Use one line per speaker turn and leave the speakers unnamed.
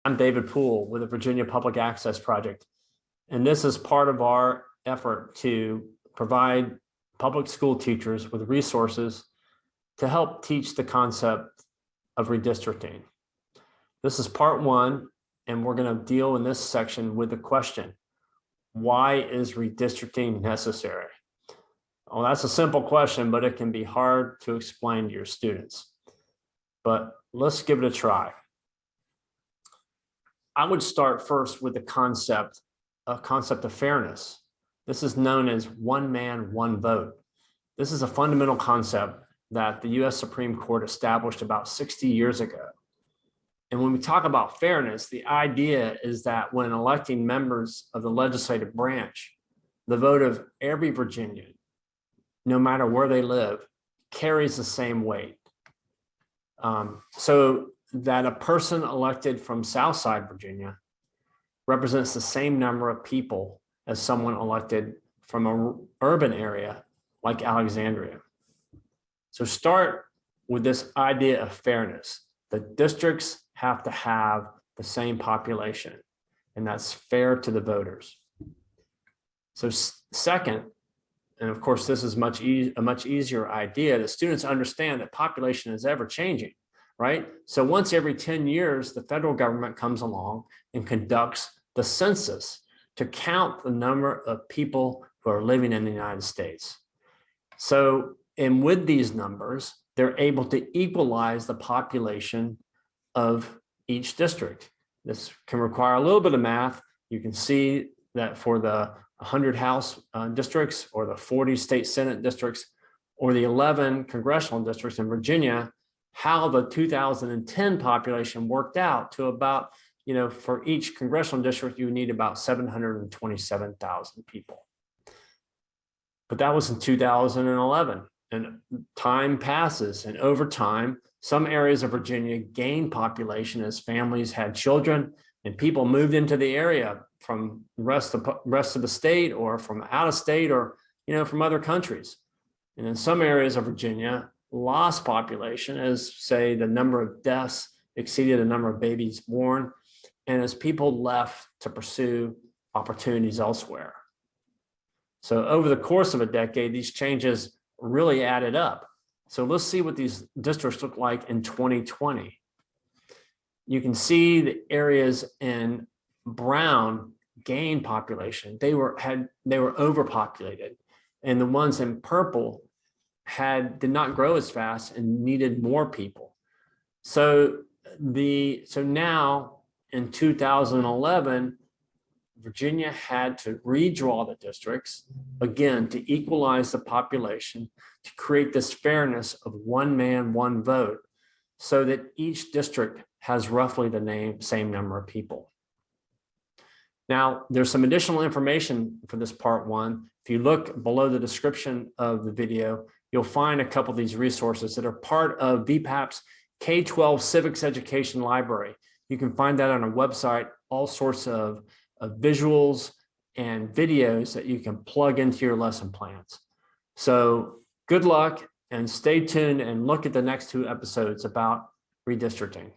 I'm David Poole with the Virginia Public Access Project, and this is part of our effort to provide public school teachers with resources to help teach the concept of redistricting. This is part one, and we're going to deal in this section with the question, why is redistricting necessary? Well, that's a simple question, but it can be hard to explain to your students. But let's give it a try. I would start first with the concept of fairness. This is known as one man, one vote. This is a fundamental concept that the US Supreme Court established about 60 years ago. And when we talk about fairness, the idea is that when electing members of the legislative branch, the vote of every Virginian, no matter where they live, carries the same weight. So that a person elected from Southside Virginia represents the same number of people as someone elected from an urban area like Alexandria. So start with this idea of fairness. The districts have to have the same population, and that's fair to the voters. So second, and of course this is a much easier idea, the students understand that population is ever changing. Right? So once every 10 years, the federal government comes along and conducts the census to count the number of people who are living in the United States. So, and with these numbers, they're able to equalize the population of each district. This can require a little bit of math. You can see that for the 100 House districts or the 40 state Senate districts or the 11 congressional districts in Virginia, how the 2010 population worked out to about, for each congressional district, you need about 727,000 people. But that was in 2011, and time passes, and over time, some areas of Virginia gained population as families had children and people moved into the area from the rest of the state or from out of state or, from other countries. And in some areas of Virginia, lost population as, say, the number of deaths exceeded the number of babies born, and as people left to pursue opportunities elsewhere. So over the course of a decade, these changes really added up. So let's see what these districts look like in 2020. You can see the areas in brown gained population. They were overpopulated, and the ones in purple did not grow as fast and needed more people. So now in 2011, Virginia had to redraw the districts again to equalize the population, to create this fairness of one man, one vote, so that each district has roughly the same number of people. Now, there's some additional information for this part one. If you look below the description of the video, you'll find a couple of these resources that are part of VPAP's K-12 Civics Education Library. You can find that on our website, all sorts of visuals and videos that you can plug into your lesson plans. So good luck and stay tuned and look at the next two episodes about redistricting.